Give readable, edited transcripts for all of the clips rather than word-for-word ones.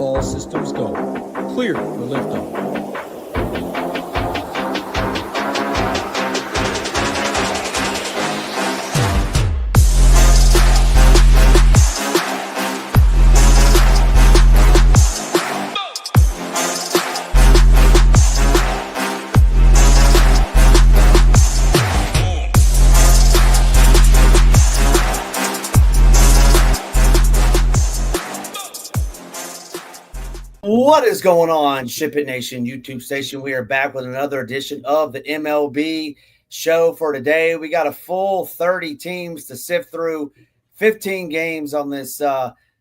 All systems go. Clear for liftoff. What is going on, SHIPIT Nation YouTube station? We are back with another edition of the MLB show for today. We got a full 30 teams to sift through, 15 games on this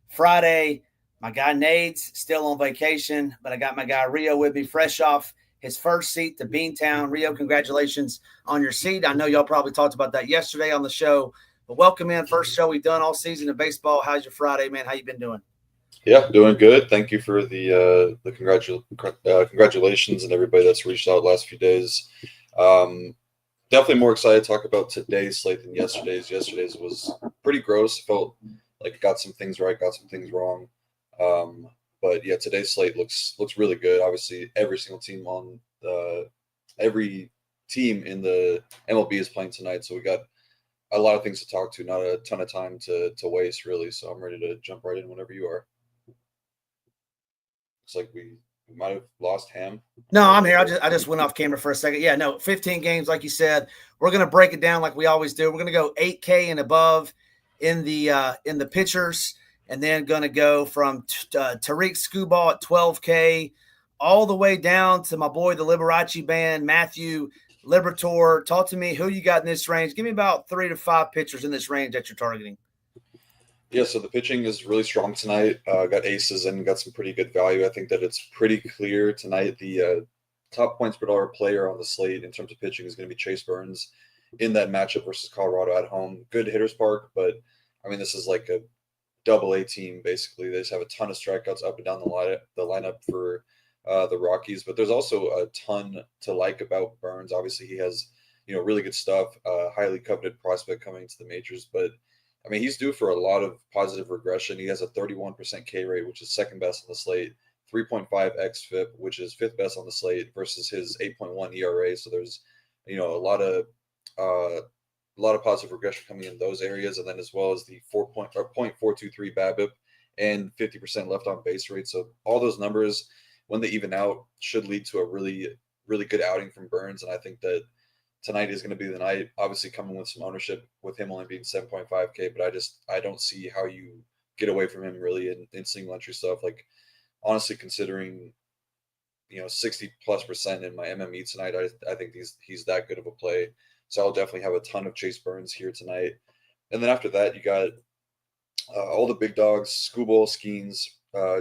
Friday. My guy Nade's still on vacation, but I got my guy Rio with me, fresh off his first seat to Beantown. Rio, congratulations on your seat. I know y'all probably talked about that yesterday on the show, but welcome in. First show we've done all season of baseball. How's your Friday, man? How you been doing? Yeah, doing good. Thank you for the congratulations and everybody that's reached out the last few days. Definitely more excited to talk about today's slate than yesterday's. Yesterday's was pretty gross. Felt like it got some things right, got some things wrong. But yeah, today's slate looks really good. Obviously, every single team every team in the MLB is playing tonight, so we got a lot of things to talk to. Not a ton of time to waste, really. So I'm ready to jump right in whenever you are. It's like we might have lost Ham. No, I'm here. I just went off camera for a second. Yeah, no, 15 games, like you said. We're gonna break it down like we always do. We're gonna go 8K and above in the pitchers, and then gonna go from Tariq Skubal at 12K all the way down to my boy the Liberace band, Matthew Liberator. Talk to me who you got in this range. Give me about 3 to 5 pitchers in this range that you're targeting. Yeah, so the pitching is really strong tonight. Got aces and got some pretty good value. I think that it's pretty clear tonight the top points per dollar player on the slate in terms of pitching is going to be Chase Burns in that matchup versus Colorado at home. Good hitters park, but I mean, this is like a double-A team, basically. They just have a ton of strikeouts up and down the lineup for the Rockies, but there's also a ton to like about Burns. Obviously, he has, really good stuff, highly coveted prospect coming to the majors, but I mean, he's due for a lot of positive regression. He has a 31% K rate, which is second best on the slate, 3.5 xFIP, which is fifth best on the slate versus his 8.1 ERA. So there's, a lot of positive regression coming in those areas, and then as well as the 0.423 BABIP and 50% left on base rate. So all those numbers, when they even out, should lead to a really, really good outing from Burns. And I think that tonight is going to be the night, obviously coming with some ownership with him only being 7.5K, but I don't see how you get away from him really in single entry stuff. Like, honestly, considering, 60+% in my MME tonight, I think he's that good of a play. So I'll definitely have a ton of Chase Burns here tonight. And then after that, you got all the big dogs, Skubal, Skeens,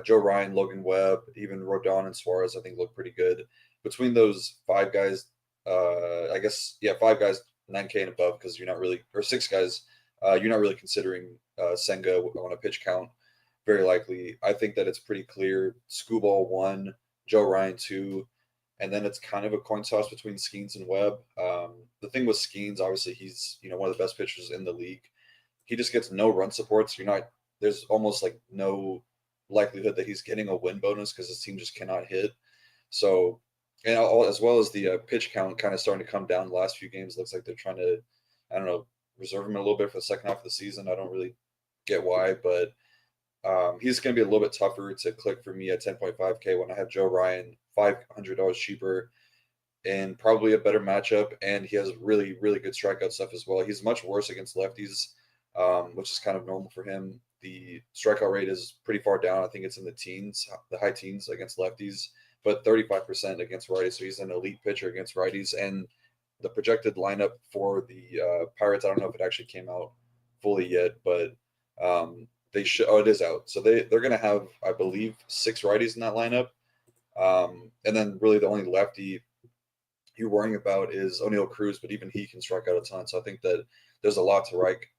Joe Ryan, Logan Webb, even Rodon and Suarez, I think look pretty good. Between those 5 guys, 5 guys 9K and above, because you're not really, or 6 guys, you're not really considering Senga on a pitch count. Very likely, I think that it's pretty clear. Skubal 1, Joe Ryan 2, and then it's kind of a coin toss between Skeens and Webb. The thing with Skeens, obviously, he's one of the best pitchers in the league. He just gets no run support, so there's almost like no likelihood that he's getting a win bonus because his team just cannot hit. So. And as well as the pitch count kind of starting to come down the last few games. Looks like they're trying to, reserve him a little bit for the second half of the season. I don't really get why, but he's going to be a little bit tougher to click for me at 10.5K when I have Joe Ryan $500 cheaper and probably a better matchup. And he has really, really good strikeout stuff as well. He's much worse against lefties, which is kind of normal for him. The strikeout rate is pretty far down. I think it's in the high teens against lefties, but 35% against righties. So he's an elite pitcher against righties. And the projected lineup for the Pirates, I don't know if it actually came out fully yet, but they should. Oh, it is out. So they're going to have, I believe, 6 righties in that lineup. And then really the only lefty you're worrying about is O'Neal Cruz, but even he can strike out a ton. So I think that there's a lot to like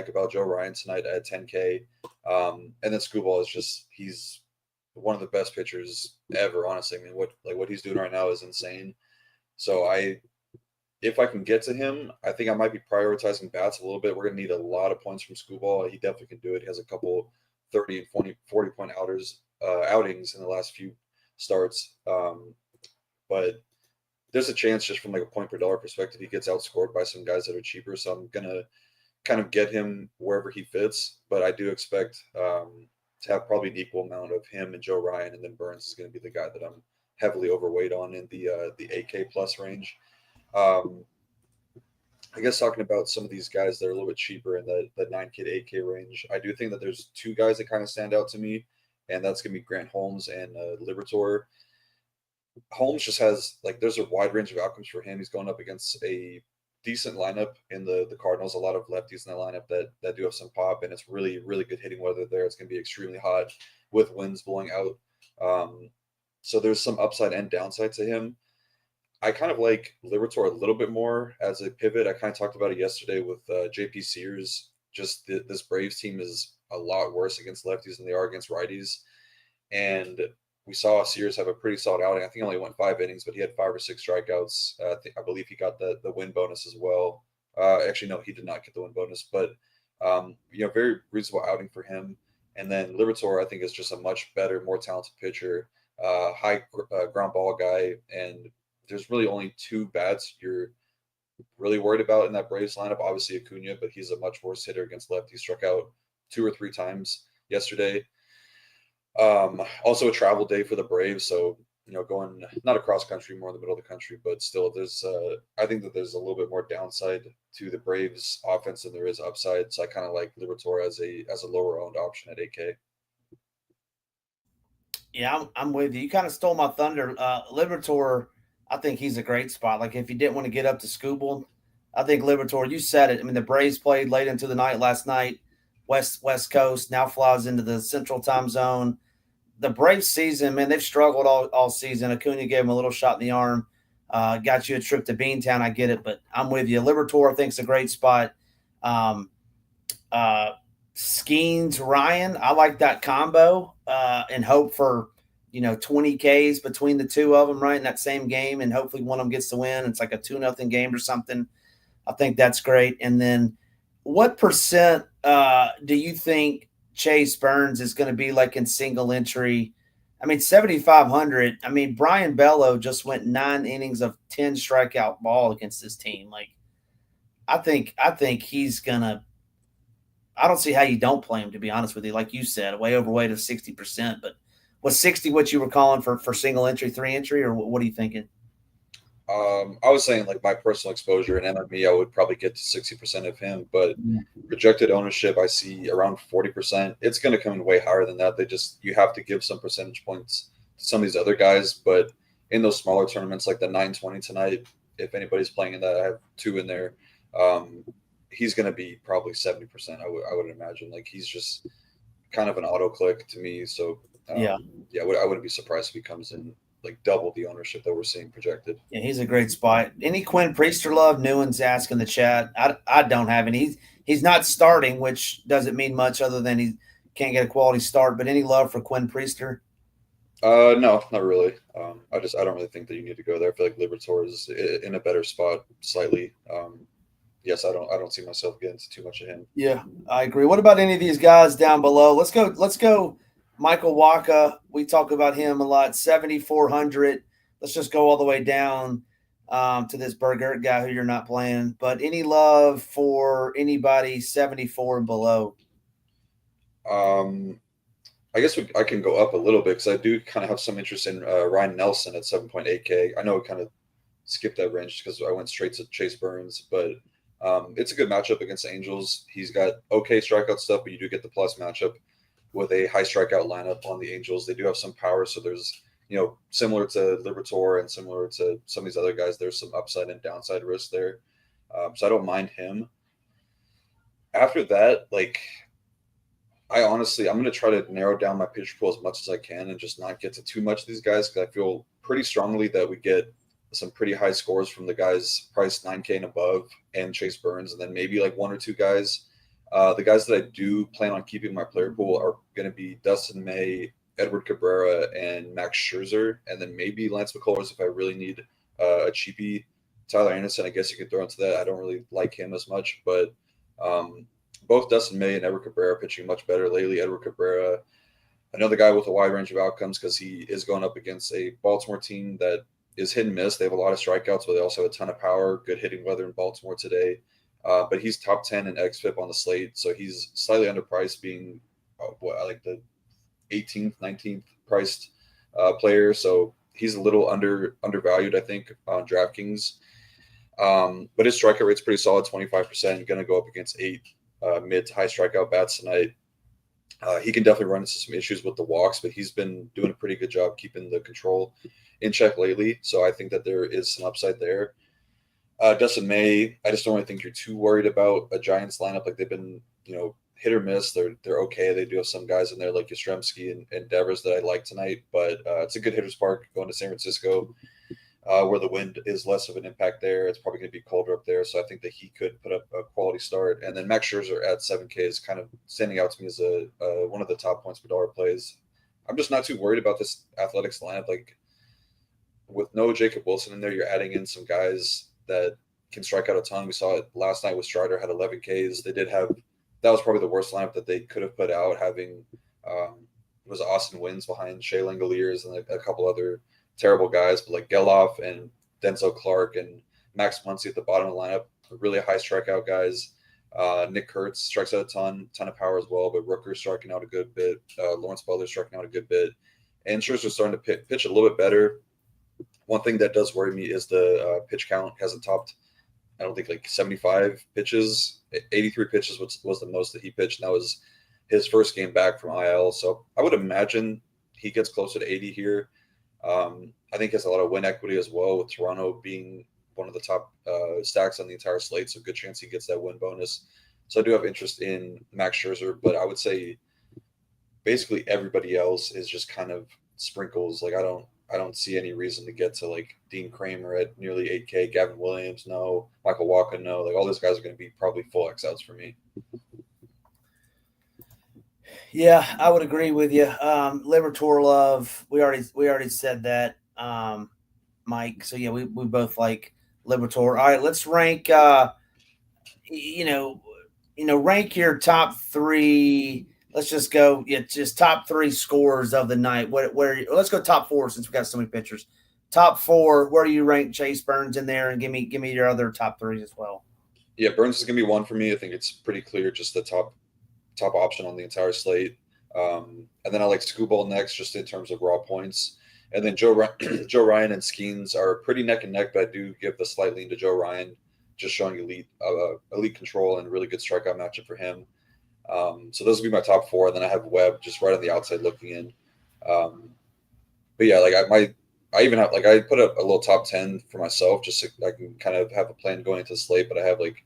about Joe Ryan tonight at 10K. And then Skubal is he's one of the best pitchers ever, honestly. I mean, what he's doing right now is insane. So if I can get to him, I think I might be prioritizing bats a little bit. We're going to need a lot of points from Skubal. He definitely can do it. He has a couple 30 and 40 point outers outings in the last few starts. But there's a chance just from like a point per dollar perspective, he gets outscored by some guys that are cheaper. So I'm going to kind of get him wherever he fits. But I do expect to have probably an equal amount of him and Joe Ryan. And then Burns is going to be the guy that I'm heavily overweight on in the 8K plus range. I guess talking about some of these guys that are a little bit cheaper in the 9K to 8K range, I do think that there's two guys that kind of stand out to me, and that's going to be Grant Holmes and Liberatore. Holmes just has, like, there's a wide range of outcomes for him. He's going up against a decent lineup in the Cardinals, a lot of lefties in the lineup that do have some pop, and it's really, really good hitting weather there. It's going to be extremely hot with winds blowing out. So there's some upside and downside to him. I kind of like Liberatore a little bit more as a pivot. I kind of talked about it yesterday with JP Sears. Just this Braves team is a lot worse against lefties than they are against righties. And we saw Sears have a pretty solid outing. I think he only went 5 innings, but he had 5 or 6 strikeouts. I believe he got the win bonus as well. Actually, no, he did not get the win bonus, but very reasonable outing for him. And then Liberatore, I think, is just a much better, more talented pitcher, high ground ball guy, and there's really only 2 bats you're really worried about in that Braves lineup. Obviously Acuna, but he's a much worse hitter against lefties. Struck out 2 or 3 times yesterday. Also a travel day for the Braves, so going not across country, more in the middle of the country, but still there's I think that there's a little bit more downside to the Braves offense than there is upside. So I kind of like Liberatore as a lower owned option at 8K. Yeah, I'm with you. You kind of stole my thunder. Liberatore, I think he's a great spot. Like, if you didn't want to get up to Scooble, I think Liberatore, you said it. I mean, the Braves played late into the night last night, West Coast, now flies into the Central Time Zone. The Braves season, man, they've struggled all season. Acuna gave him a little shot in the arm, got you a trip to Beantown. I get it, but I'm with you. Liberatore, I think, is a great spot. Skeens, Ryan, I like that combo and hope for 20 Ks between the two of them, right, in that same game, and hopefully one of them gets to win. It's like a 2-0 game or something. I think that's great. And then what percent do you think Chase Burns is going to be like in single entry? I mean, 7,500. I mean, Brian Bello just went 9 innings of 10 strikeout ball against this team. Like, I think he's going to – I don't see how you don't play him, to be honest with you. Like you said, way overweight of 60%, but was 60 what you were calling for single entry, 3 entry, or what are you thinking? I was saying, like, my personal exposure in MLB, I would probably get to 60% of him, but projected ownership, I see around 40%. It's going to come in way higher than that. You have to give some percentage points to some of these other guys, but in those smaller tournaments, like the 920 tonight, if anybody's playing in that, I have 2 in there. He's going to be probably 70%. I would imagine. Like, he's just kind of an auto click to me. So I wouldn't be surprised if he comes in like double the ownership that we're seeing projected. Yeah, he's a great spot. Any Quinn Priester love? Newen's asking the chat. I don't have any. He's not starting, which doesn't mean much other than he can't get a quality start. But any love for Quinn Priester? No, not really. I don't really think that you need to go there. I feel like Liberatore is in a better spot slightly. Yes, I don't see myself getting into too much of him. Yeah, I agree. What about any of these guys down below? Let's go. Michael Waka, we talk about him a lot, 7,400. Let's just go all the way down to this Burger guy who you're not playing. But any love for anybody 74 and below? I guess I can go up a little bit because I do kind of have some interest in Ryan Nelson at 7.8K. I know we kind of skipped that range because I went straight to Chase Burns, but it's a good matchup against the Angels. He's got okay strikeout stuff, but you do get the plus matchup with a high strikeout lineup on the Angels. They do have some power, so there's, similar to Liberatore and similar to some of these other guys, there's some upside and downside risk there. So I don't mind him. After that, I'm going to try to narrow down my pitcher pool as much as I can and just not get to too much of these guys because I feel pretty strongly that we get some pretty high scores from the guys priced 9K and above and Chase Burns, and then maybe like 1 or 2 guys. The guys that I do plan on keeping my player pool are going to be Dustin May, Edward Cabrera, and Max Scherzer, and then maybe Lance McCullers if I really need a cheapie. Tyler Anderson, I guess you could throw into that. I don't really like him as much, but both Dustin May and Edward Cabrera are pitching much better lately. Edward Cabrera another guy with a wide range of outcomes because he is going up against a Baltimore team that is hit and miss. They have a lot of strikeouts, but they also have a ton of power, good hitting weather in Baltimore today. But he's top 10 in xFIP on the slate, so he's slightly underpriced, being like the 18th, 19th priced player. So he's a little undervalued, I think, on DraftKings. But his strikeout rate's pretty solid, 25%. Going to go up against 8 mid to high strikeout bats tonight. He can definitely run into some issues with the walks, but he's been doing a pretty good job keeping the control in check lately. So I think that there is some upside there. Dustin May, I just don't really think you're too worried about a Giants lineup. Like, they've been, hit or miss. They're okay. They do have some guys in there like Yastrzemski and Devers that I like tonight, but it's a good hitter's park going to San Francisco, where the wind is less of an impact there. It's probably going to be colder up there, so I think that he could put up a quality start. And then Max Scherzer at 7K is kind of standing out to me as one of the top points per dollar plays. I'm just not too worried about this Athletics lineup. Like, with no Jacob Wilson in there, you're adding in some guys that can strike out a ton. We saw it last night with Strider, had 11 Ks. That was probably the worst lineup that they could have put out, having was Austin Wynns behind Shea Langoliers and a couple other terrible guys, but like Geloff and Denzel Clark and Max Muncy at the bottom of the lineup, really high strikeout guys. Nick Kurtz strikes out a ton of power as well, but Rooker's striking out a good bit. Lawrence Butler's striking out a good bit. And Scherzer's starting to pitch a little bit better. One thing that does worry me is the pitch count hasn't topped, I don't think, like 75 pitches. 83 pitches was the most that he pitched, and that was his first game back from IL. So I would imagine he gets closer to 80 here. I think he has a lot of win equity as well, with Toronto being one of the top stacks on the entire slate. So good chance he gets that win bonus. So I do have interest in Max Scherzer, but I would say basically everybody else is just kind of sprinkles. Like, I don't see any reason to get to like Dean Kramer at nearly 8K, Gavin Williams, no, Michael Walker, no. Like, all those guys are going to be probably full X outs for me. Yeah, I would agree with you. Liberatore love. We already said that, Mike. So yeah, we both like Liberatore. All right, let's rank. Rank your top 3. Let's just go. Yeah, just top 3 scores of the night. Let's go top 4 since we got so many pitchers. Top 4. Where do you rank Chase Burns in there? And give me your other top 3s as well. Yeah, Burns is going to be 1 for me. I think it's pretty clear, just the top option on the entire slate. And then I like Scooball next, just in terms of raw points. And then Joe Ryan and Skeens are pretty neck and neck, but I do give the slight lean to Joe Ryan, just showing elite control and really good strikeout matchup for him. So those would be my top 4. And then I have Webb just right on the outside looking in. But yeah, like I even have, like, I put a little top 10 for myself, just so I can kind of have a plan going into the slate. But I have like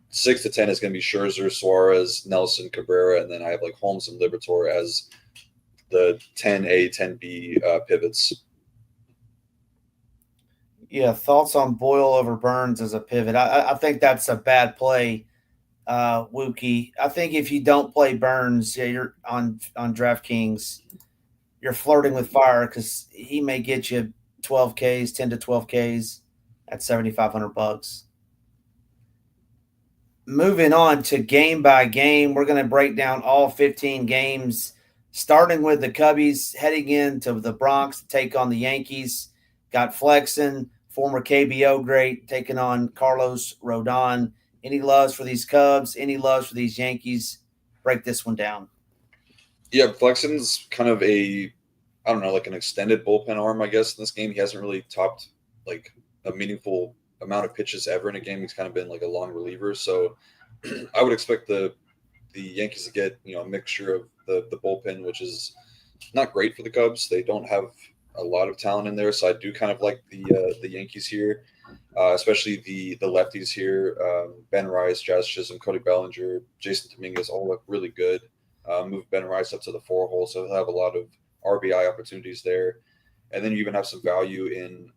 6 to 10 is going to be Scherzer, Suarez, Nelson, Cabrera, and then I have like Holmes and Liberatore as the 10A, 10B pivots. Yeah, thoughts on Boyle over Burns as a pivot? I think that's a bad play, Wookie. I think if you don't play Burns, yeah, you're on DraftKings, you're flirting with fire, because he may get you 12 Ks, 10 to 12 Ks at $7,500. Moving on to game by game, we're going to break down all 15 games, starting with the Cubbies heading into the Bronx to take on the Yankees. Got Flexen, former KBO great, taking on Carlos Rodon. Any loves for these Cubs? Any loves for these Yankees? Break this one down. Yeah, Flexen's kind of like an extended bullpen arm, I guess, in this game. He hasn't really topped like a meaningful amount of pitches ever in a game. He's kind of been like a long reliever. So I would expect the Yankees to get, a mixture of the bullpen, which is not great for the Cubs. They don't have a lot of talent in there. So I do kind of like the Yankees here, especially the lefties here. Ben Rice, Jazz Chisholm, Cody Bellinger, Jason Dominguez all look really good. Move Ben Rice up to the 4 hole, so he'll have a lot of RBI opportunities there. And then you even have some value in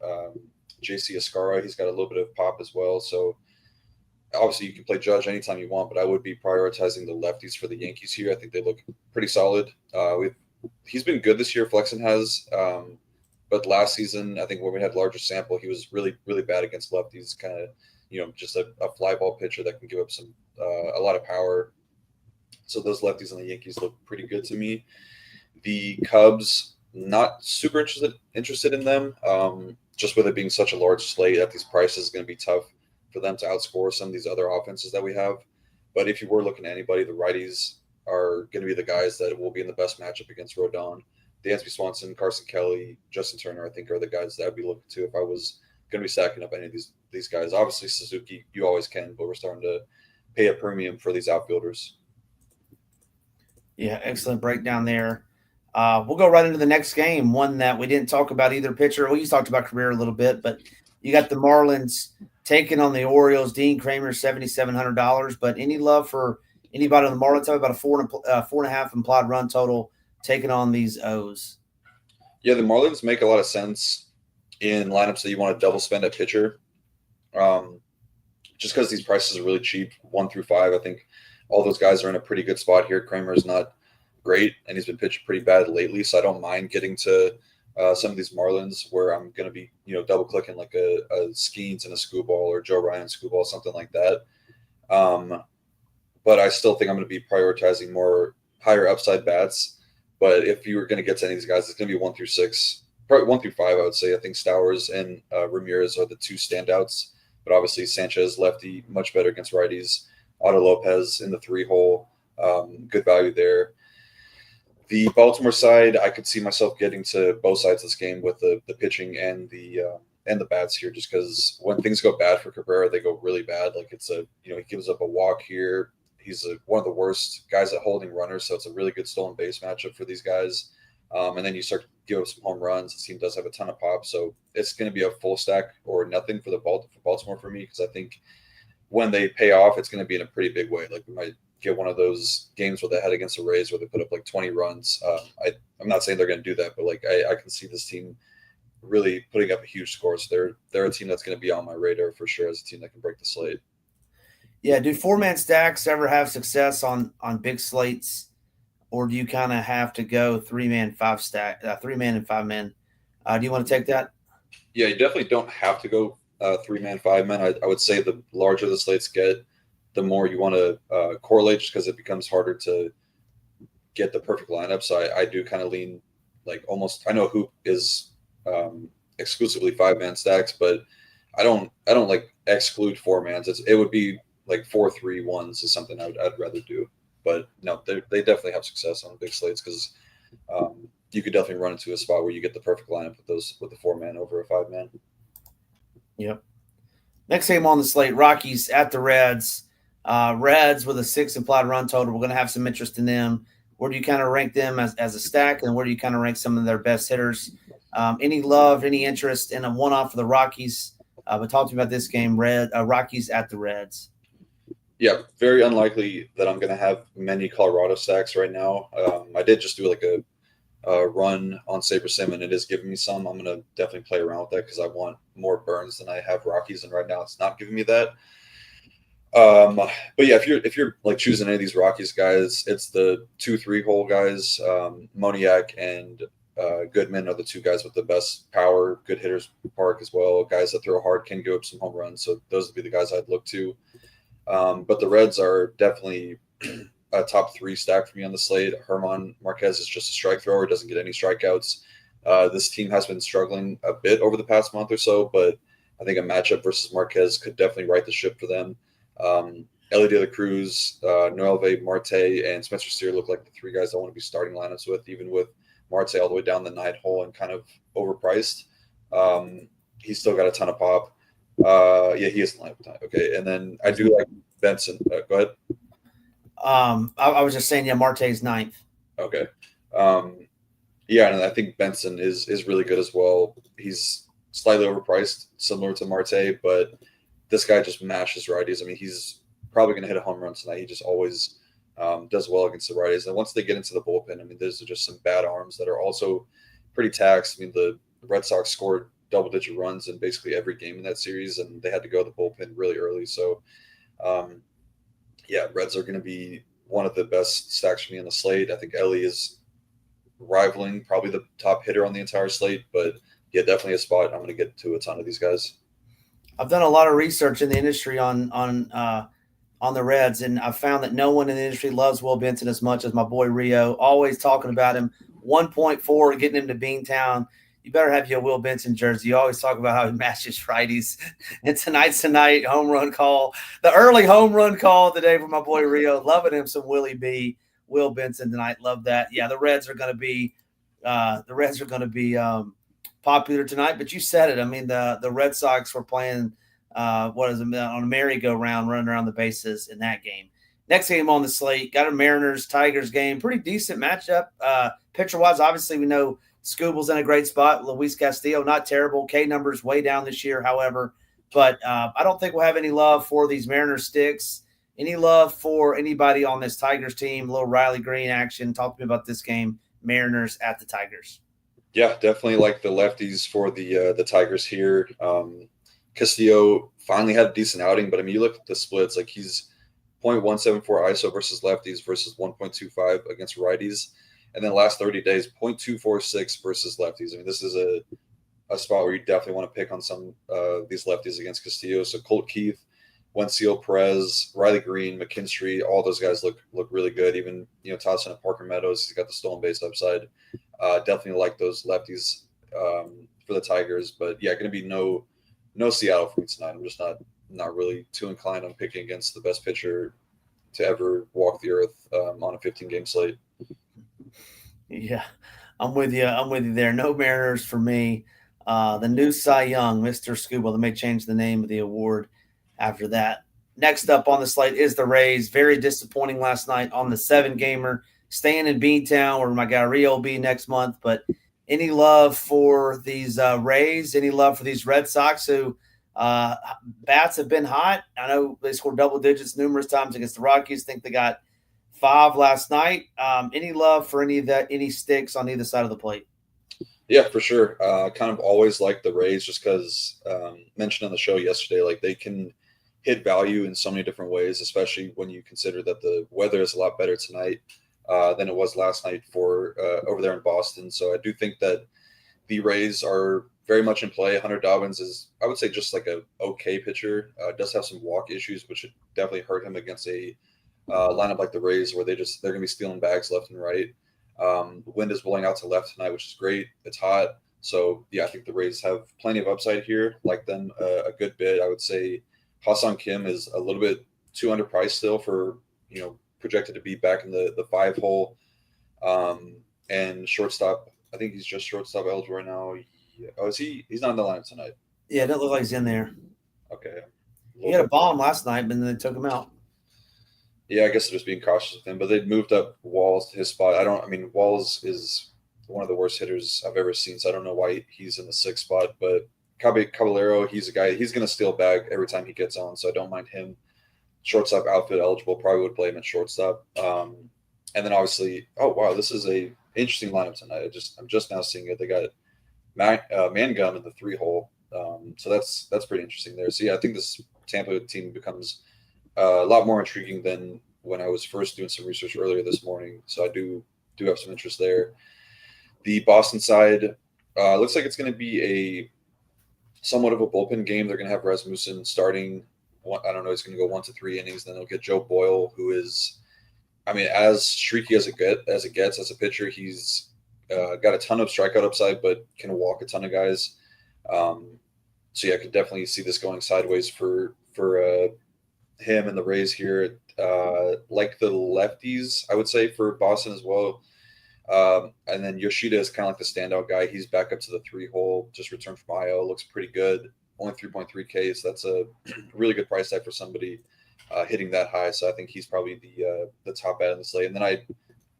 JC Escara. He's got a little bit of pop as well. So obviously you can play Judge anytime you want, but I would be prioritizing the lefties for the Yankees here. I think they look pretty solid. He's been good this year, Flexen has. But last season, I think when we had larger sample, he was really, really bad against lefties, kind of, just a fly ball pitcher that can give up a lot of power. So those lefties on the Yankees look pretty good to me. The Cubs, not super interested in them. Just with it being such a large slate at these prices, is going to be tough for them to outscore some of these other offenses that we have. But if you were looking at anybody, the righties are going to be the guys that will be in the best matchup against Rodon. Dansby Swanson, Carson Kelly, Justin Turner, I think are the guys that I'd be looking to if I was going to be stacking up any of these guys. Obviously, Suzuki, you always can, but we're starting to pay a premium for these outfielders. Yeah, excellent breakdown there. We'll go right into the next game, one that we didn't talk about either pitcher. We talked about career a little bit, but you got the Marlins taking on the Orioles. Dean Kramer, $7,700. But any love for anybody on the Marlins? Have about a 4.5 implied run total taking on these O's. Yeah, the Marlins make a lot of sense in lineups that you want to double spend at pitcher. Just because these prices are really cheap, 1 through 5. I think all those guys are in a pretty good spot here. Kramer is not great, and he's been pitched pretty bad lately, so I don't mind getting to some of these Marlins where I'm going to be, double clicking like a Skeens and a Screwball or Joe Ryan Screwball, something like that. But I still think I'm going to be prioritizing more higher upside bats. But if you were going to get to any of these guys, it's going to be 1 through 6, probably 1 through 5. I would say. I think Stowers and Ramirez are the two standouts, but obviously Sanchez lefty, much better against righties. Otto Lopez in the 3-hole, good value there. The Baltimore side, I could see myself getting to both sides of this game with the pitching and the bats here, just because when things go bad for Cabrera, they go really bad. Like he gives up a walk here. He's one of the worst guys at holding runners, so it's a really good stolen base matchup for these guys. And then you start to give up some home runs. The team does have a ton of pop, so it's going to be a full stack or nothing for Baltimore for me, because I think when they pay off, it's going to be in a pretty big way. Like we might get one of those games where they had against the Rays where they put up like 20 runs. I'm not saying they're going to do that, but like I can see this team really putting up a huge score. So they're a team that's going to be on my radar for sure as a team that can break the slate. Yeah, do 4-man stacks ever have success on big slates, or do you kind of have to go 3-man, 3-man and 5-man? Do you want to take that? Yeah, you definitely don't have to go 3-man, 5-man. I would say the larger the slates get, the more you want to correlate, just because it becomes harder to get the perfect lineup. So I do kind of lean like almost. I know Hoop is exclusively 5-man stacks, but I don't like exclude 4-mans. It would be like 4-3-1s is something I'd rather do. But no, they definitely have success on big slates because you could definitely run into a spot where you get the perfect lineup with the 4-man over a 5-man. Yep. Next game on the slate, Rockies at the Reds. Reds with a 6 implied run total. We're going to have some interest in them. Where do you kind of rank them as a stack, and where do you kind of rank some of their best hitters? Any love, any interest in a one-off for the Rockies? But talk to me about this game, Rockies at the Reds. Yeah, very unlikely that I'm going to have many Colorado stacks right now. I did just do like a run on SaberSim, and it is giving me some. I'm going to definitely play around with that because I want more Burns than I have Rockies, and right now it's not giving me that. But yeah, if you're like choosing any of these Rockies guys, it's the 2-3-hole guys. Moniak and Goodman are the two guys with the best power, good hitters park as well. Guys that throw hard, can give up some home runs. So those would be the guys I'd look to. But the Reds are definitely a top 3 stack for me on the slate. Herman Marquez is just a strike thrower, doesn't get any strikeouts. This team has been struggling a bit over the past month or so, but I think a matchup versus Marquez could definitely right the ship for them. Ellie De La Cruz, Noelve Marte, and Spencer Steer look like the 3 guys I want to be starting lineups with, even with Marte all the way down the 9th hole and kind of overpriced. He's still got a ton of pop. Yeah, he is in lineup time. Okay, and then I do like Benson. Go ahead. I was just saying, yeah, Marte's 9th. Okay. Yeah, and I think Benson is really good as well. He's slightly overpriced, similar to Marte, but this guy just mashes righties. I mean, he's probably going to hit a home run tonight. He just always does well against the righties. And once they get into the bullpen, I mean, there's just some bad arms that are also pretty taxed. I mean, the Red Sox scored double-digit runs in basically every game in that series, and they had to go to the bullpen really early. So, yeah, Reds are going to be one of the best stacks for me on the slate. I think Ellie is rivaling probably the top hitter on the entire slate, but yeah, definitely a spot. I'm going to get to a ton of these guys. I've done a lot of research in the industry on the Reds, and I've found that no one in the industry loves Will Benson as much as my boy Rio. Always talking about him. 1.4, getting him to Beantown. You better have your Will Benson jersey. You always talk about how he matches righties. And tonight's the night, home run call. The early home run call today for my boy Rio. Loving him some Willie B. Will Benson tonight. Love that. Yeah, the Reds are going to be popular tonight. But you said it. I mean, the Red Sox were playing on a merry-go-round, running around the bases in that game. Next game on the slate, got a Mariners-Tigers game. Pretty decent matchup. Pitcher-wise, obviously we know Scooble's in a great spot. Luis Castillo, not terrible. K numbers way down this year, however. But I don't think we'll have any love for these Mariners sticks. Any love for anybody on this Tigers team? A little Riley Green action. Talk to me about this game, Mariners at the Tigers. Yeah, definitely like the lefties for the Tigers here. Castillo finally had a decent outing, but I mean, you look at the splits, like he's 0.174 ISO versus lefties versus 1.25 against righties. And then last 30 days, 0.246 versus lefties. I mean, this is a spot where you definitely want to pick on some these lefties against Castillo. So Colt Keith, Wencio Perez, Riley Green, McKinstry, all those guys look really good. Even, tossing at Parker Meadows, he's got the stolen base upside. Definitely like those lefties for the Tigers. But yeah, going to be no Seattle for me tonight. I'm just not really too inclined on picking against the best pitcher to ever walk the earth on a 15-game slate. Yeah, I'm with you there. No Mariners for me. The new Cy Young, Mr. Scuba. They may change the name of the award after that. Next up on the slate is the Rays. Very disappointing last night on the 7-gamer. Staying in Beantown, where my guy Rio will be next month. But any love for these Rays? Any love for these Red Sox who bats have been hot? I know they scored double digits numerous times against the Rockies. I think they got 5 last night. Any love for any sticks on either side of the plate? Yeah, for sure. Kind of always like the Rays just because mentioned on the show yesterday, like they can hit value in so many different ways, especially when you consider that the weather is a lot better tonight than it was last night for over there in Boston. So I do think that the Rays are very much in play. Hunter Dobbins is, I would say, just like a okay pitcher. Does have some walk issues, which should definitely hurt him against a lineup like the Rays, where they're going to be stealing bags left and right. The wind is blowing out to left tonight, which is great. It's hot. So, yeah, I think the Rays have plenty of upside here. Like them a good bit. I would say Ha-Seong Kim is a little bit too underpriced still for, projected to be back in the 5 hole. And shortstop, I think he's just shortstop eligible right now. Oh, is he? He's not in the lineup tonight. Yeah, it doesn't look like he's in there. Okay. He had a bomb last night, but then they took him out. Yeah, I guess they're just being cautious with him, but they moved up Walls to his spot. Walls is one of the worst hitters I've ever seen, so I don't know why he's in the 6th spot. But Caballero, he's a guy, he's going to steal a bag every time he gets on, so I don't mind him. Shortstop outfit eligible, probably would play him at shortstop. And then obviously, oh wow, this is a interesting lineup tonight. I'm just now seeing it. They got Mangum in the 3 hole, so that's pretty interesting there. So yeah, I think this Tampa team becomes a lot more intriguing than when I was first doing some research earlier this morning. So I do have some interest there. The Boston side looks like it's going to be a somewhat of a bullpen game. They're going to have Rasmussen starting. I don't know. He's going to go 1 to 3 innings. Then they'll get Joe Boyle, who is, as streaky as it gets as a pitcher. He's got a ton of strikeout upside, but can walk a ton of guys. So yeah, I could definitely see this going sideways for him and the Rays here. Like the lefties, I would say, for Boston as well. And then Yoshida is kind of like the standout guy. He's back up to the 3 hole, just returned from IL, looks pretty good. Only 3.3K, so that's a really good price tag for somebody hitting that high. So I think he's probably the top bat in the slate. And then I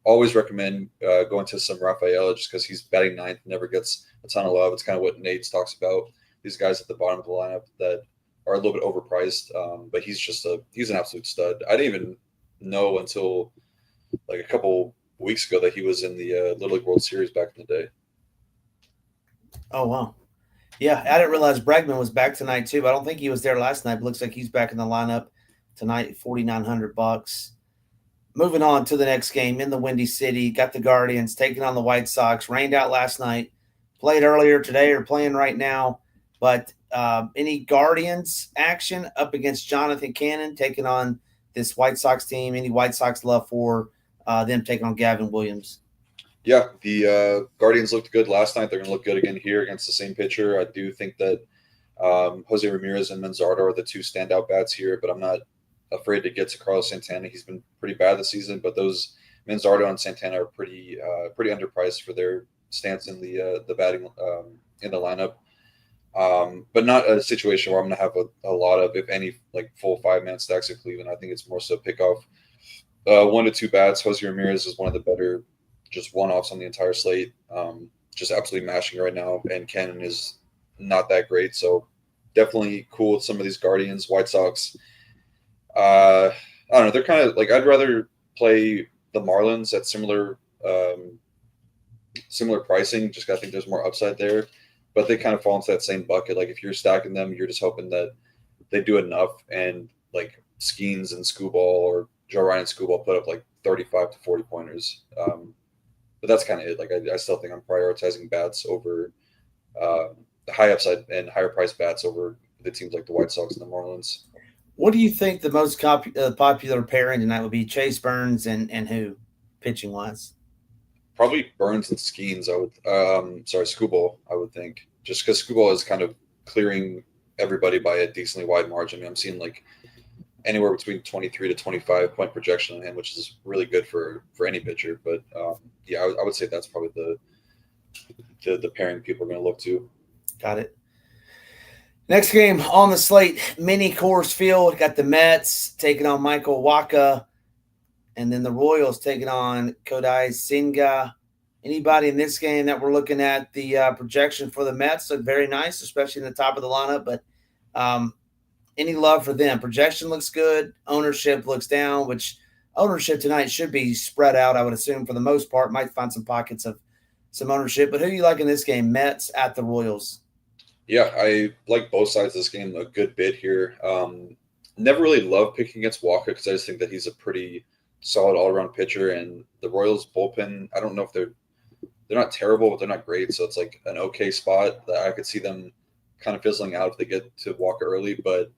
always recommend going to some Rafael just because he's batting 9th, never gets a ton of love. It's kind of what Nate talks about. These guys at the bottom of the lineup that are a little bit overpriced, but he's an absolute stud. I didn't even know until like a couple weeks ago that he was in the Little League World Series back in the day. Oh, wow. Yeah, I didn't realize Bregman was back tonight too. But I don't think he was there last night. But looks like he's back in the lineup tonight, $4,900. Moving on to the next game in the Windy City, got the Guardians taking on the White Sox. Rained out last night, played earlier today or playing right now. But any Guardians action up against Jonathan Cannon taking on this White Sox team? Any White Sox love for them taking on Gavin Williams? Yeah, the Guardians looked good last night. They're going to look good again here against the same pitcher. I do think that Jose Ramirez and Manzardo are the two standout bats here, but I'm not afraid to get to Carlos Santana. He's been pretty bad this season, but those Manzardo and Santana are pretty underpriced for their stance in the batting in the lineup. But not a situation where I'm going to have a lot of, if any, like full 5-man stacks of Cleveland. I think it's more so pick off 1 to 2 bats. Jose Ramirez is one of the better just one-offs on the entire slate. Just absolutely mashing right now, and Cannon is not that great. So definitely cool with some of these Guardians. White Sox, I don't know. They're kind of like, I'd rather play the Marlins at similar pricing. Just 'cause I think there's more upside there. But they kind of fall into that same bucket. Like if you're stacking them, you're just hoping that they do enough, and like Skeens and Scooball or Joe Ryan and Scooball put up like 35 to 40 pointers. But that's kind of it. Like I still think I'm prioritizing bats over the high upside and higher priced bats over the teams like the White Sox and the Marlins. What do you think the most popular pairing tonight would be? Chase Burns and who, pitching wise? Probably Burns and Skeens. Scooball, I would think, just because Scooball is kind of clearing everybody by a decently wide margin. I mean, I'm seeing like anywhere between 23 to 25 point projection on him, which is really good for any pitcher. But yeah, I would say that's probably the pairing people are going to look to. Got it. Next game on the slate, mini Coors Field. Got the Mets taking on Michael Wacha, and then the Royals taking on Kodai Senga. Anybody in this game that we're looking at the projection for the Mets look very nice, especially in the top of the lineup. But any love for them? Projection looks good. Ownership looks down, which ownership tonight should be spread out, I would assume, for the most part. Might find some pockets of some ownership. But who do you like in this game? Mets at the Royals. Yeah, I like both sides of this game a good bit here. Never really love picking against Walker because I just think that he's a pretty solid all-around pitcher. And the Royals bullpen, I don't know if they're not terrible, but they're not great. So it's like an okay spot that I could see them kind of fizzling out if they get to Walker early. But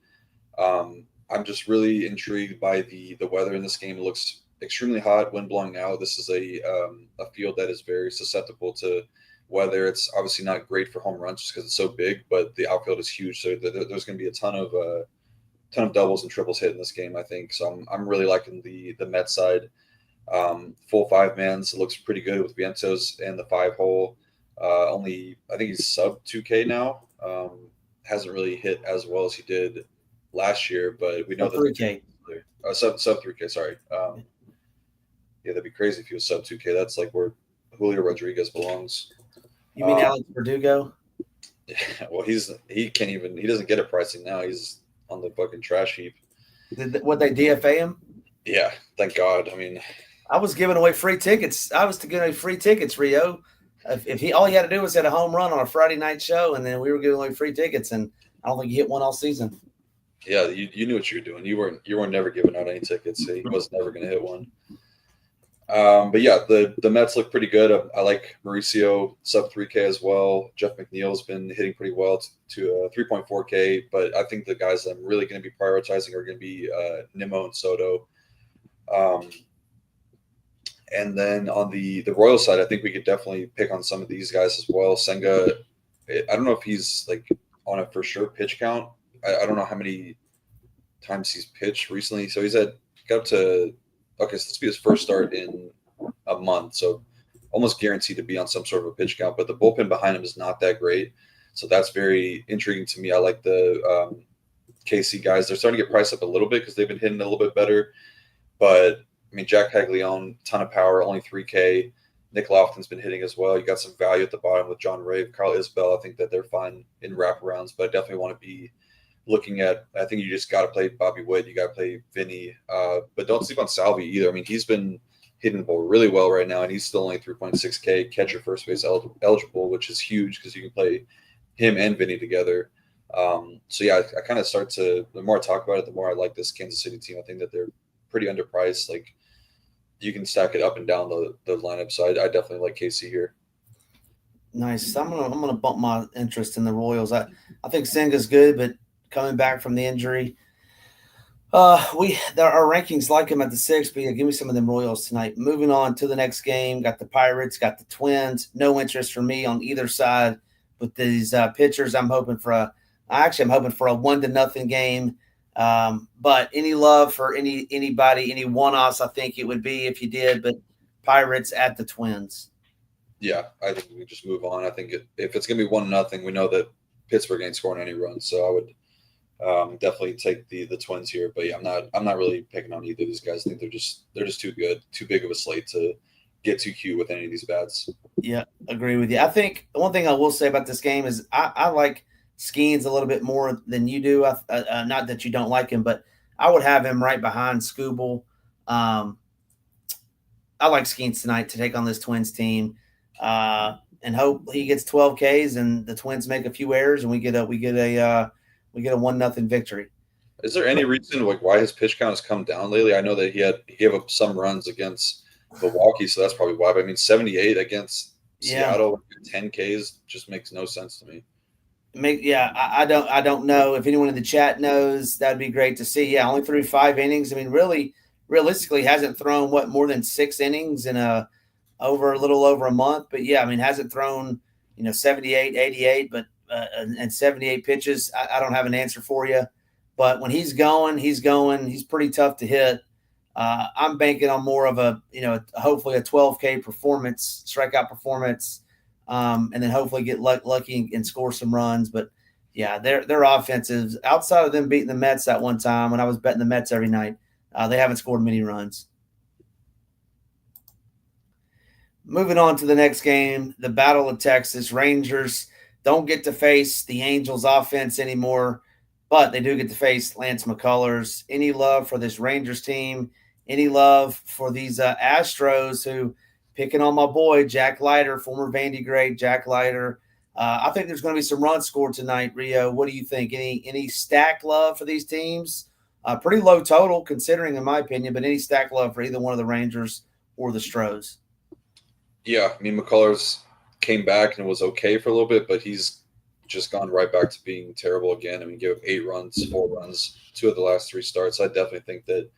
I'm just really intrigued by the weather in this game. It looks extremely hot, wind blowing out. This is a field that is very susceptible to weather. It's obviously not great for home runs just because it's so big, but the outfield is huge. So there's going to be a ton of doubles and triples hit in this game, I think. So I'm really liking the Mets side. Full 5-mans looks pretty good with Vientos and the 5-hole. Only I think he's sub 2K now. Hasn't really hit as well as he did last year, but we know that 3K. Sub 3K. Sorry. Yeah, that'd be crazy if he was sub 2K. That's like where Julio Rodriguez belongs. You mean Alex Verdugo? Yeah, well, he doesn't get a pricing now. He's on the fucking trash heap. What, they DFA him? Yeah, thank God. I mean, I was giving away free tickets. Rio. If he all he had to do was hit a home run on a Friday night show, and then we were giving away free tickets, and I don't think he hit one all season. Yeah, you knew what you were doing. You weren't never giving out any tickets. So he was never going to hit one. But yeah, the Mets look pretty good. I like Mauricio sub 3K as well. Jeff McNeil's been hitting pretty well to 3.4K, but I think the guys that I'm really going to be prioritizing are going to be Nimmo and Soto. And then on the Royal side, I think we could definitely pick on some of these guys as well. Senga, I don't know if he's like on a for sure pitch count. I don't know how many times he's pitched recently. So got up to, okay, so this will be his first start in a month. So almost guaranteed to be on some sort of a pitch count, but the bullpen behind him is not that great. So that's very intriguing to me. I like the KC guys. They're starting to get priced up a little bit because they've been hitting a little bit better. But I mean, Jack Caglione, ton of power, only 3K. Nick Lofton's been hitting as well. You got some value at the bottom with John Rave, Carl Isbell. I think that they're fine in wraparounds, but I definitely want to be looking at, I think you just got to play Bobby Witt. You got to play Vinny, but don't sleep on Salvi either. I mean, he's been hitting the ball really well right now, and he's still only 3.6K catcher first base eligible, which is huge because you can play him and Vinny together. So yeah, I kind of start to, the more I talk about it, the more I like this Kansas City team. I think that they're pretty underpriced. Like you can stack it up and down the lineup. So I definitely like KC here. Nice. I'm gonna bump my interest in the Royals. I think Senga's good, but coming back from the injury, Our rankings like him at the 6, but yeah, give me some of them Royals tonight. Moving on to the next game, got the Pirates, got the Twins. No interest for me on either side with these pitchers. I'm hoping for a 1-0 game. But any love for anybody, any one-offs, I think it would be if you did. But Pirates at the Twins. Yeah, I think we just move on. I think if it's gonna be 1-0, we know that Pittsburgh ain't scoring any runs, so I would definitely take the Twins here. But yeah, I'm not really picking on either of these guys. I think they're just too good, too big of a slate to get too cute with any of these bats. Yeah, agree with you. I think the one thing I will say about this game is I like Skeens a little bit more than you do. Not that you don't like him, but I would have him right behind Scooble. I like Skeens tonight to take on this Twins team, and hope he gets 12 Ks and the Twins make a few errors and we get a 1-0 victory. Is there any reason like why his pitch count has come down lately? I know that he gave up some runs against Milwaukee, so that's probably why. But I mean, 78 against Seattle, 10 Ks just makes no sense to me. I don't know if anyone in the chat knows. That'd be great to see. Yeah, only threw 5 innings. I mean, really, realistically, hasn't thrown more than 6 innings in a little over a month. But yeah, I mean, hasn't thrown 78, 88, but and 78 pitches. I don't have an answer for you, but when he's going. He's pretty tough to hit. I'm banking on more of a hopefully a 12K performance, strikeout performance. And then hopefully get lucky and score some runs. But yeah, their offenses, outside of them beating the Mets that one time when I was betting the Mets every night, they haven't scored many runs. Moving on to the next game, the Battle of Texas. Rangers don't get to face the Angels offense anymore, but they do get to face Lance McCullers. Any love for this Rangers team? Any love for these Astros who – picking on my boy, Jack Leiter, former Vandy great, Jack Leiter. I think there's going to be some runs scored tonight, Rio. What do you think? Any stack love for these teams? Pretty low total considering, in my opinion, but any stack love for either one of the Rangers or the Stros? Yeah, I mean, McCullers came back and was okay for a little bit, but he's just gone right back to being terrible again. I mean, gave up 8 runs, 4 runs, 2 of the last 3 starts. I definitely think that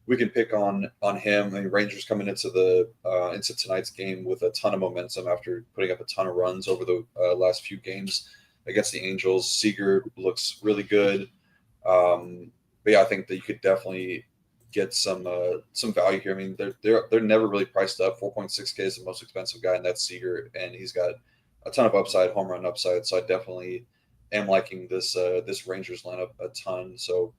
we can pick on him. I mean, Rangers coming into into tonight's game with a ton of momentum after putting up a ton of runs over the last few games against the Angels. Seager looks really good, but yeah, I think that you could definitely get some value here. I mean, they're never really priced up. 4.6K is the most expensive guy, and that's Seager, and he's got a ton of upside, home run upside. So I definitely am liking this Rangers lineup a ton. So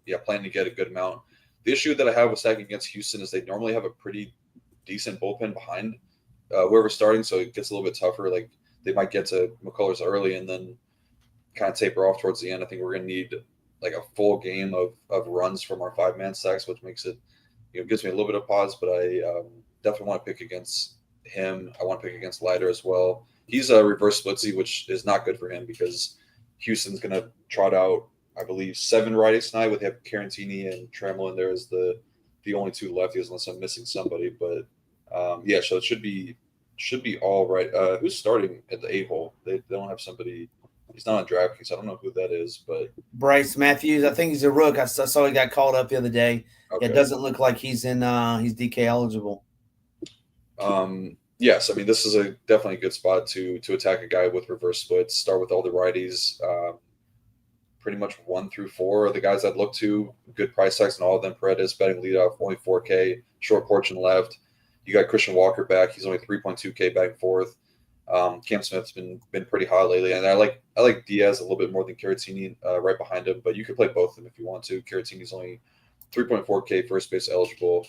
yeah, planning to get a good amount. The issue that I have with stacking against Houston is they normally have a pretty decent bullpen behind whoever's starting, so it gets a little bit tougher. Like they might get to McCullers early and then kind of taper off towards the end. I think we're going to need like a full game of runs from our 5-man stacks, which makes it gives me a little bit of pause. But I definitely want to pick against him. I want to pick against Leiter as well. He's a reverse splitsy, which is not good for him because Houston's going to trot out, I believe, 7 righties tonight with Carantini and Trammell in there as the only 2 lefties, unless I'm missing somebody. But yeah, so it should be all right. Who's starting at the 8-hole? They don't have somebody. He's not on DraftKings. I don't know who that is, but Bryce Matthews. I think he's a rook. I saw he got called up the other day. Okay. It doesn't look like he's in. He's DK eligible. Yes, I mean this is definitely a good spot to attack a guy with reverse splits. Start with all the righties. Pretty much 1 through 4 are the guys I'd look to. Good price tags and all of them. Paredes betting leadoff, only 4K, short porch and left. You got Christian Walker back. He's only 3.2K back and forth. Cam Smith's been pretty hot lately, and I like Diaz a little bit more than Caratini right behind him. But you could play both of them if you want to. Caratini's only 3.4K first base eligible.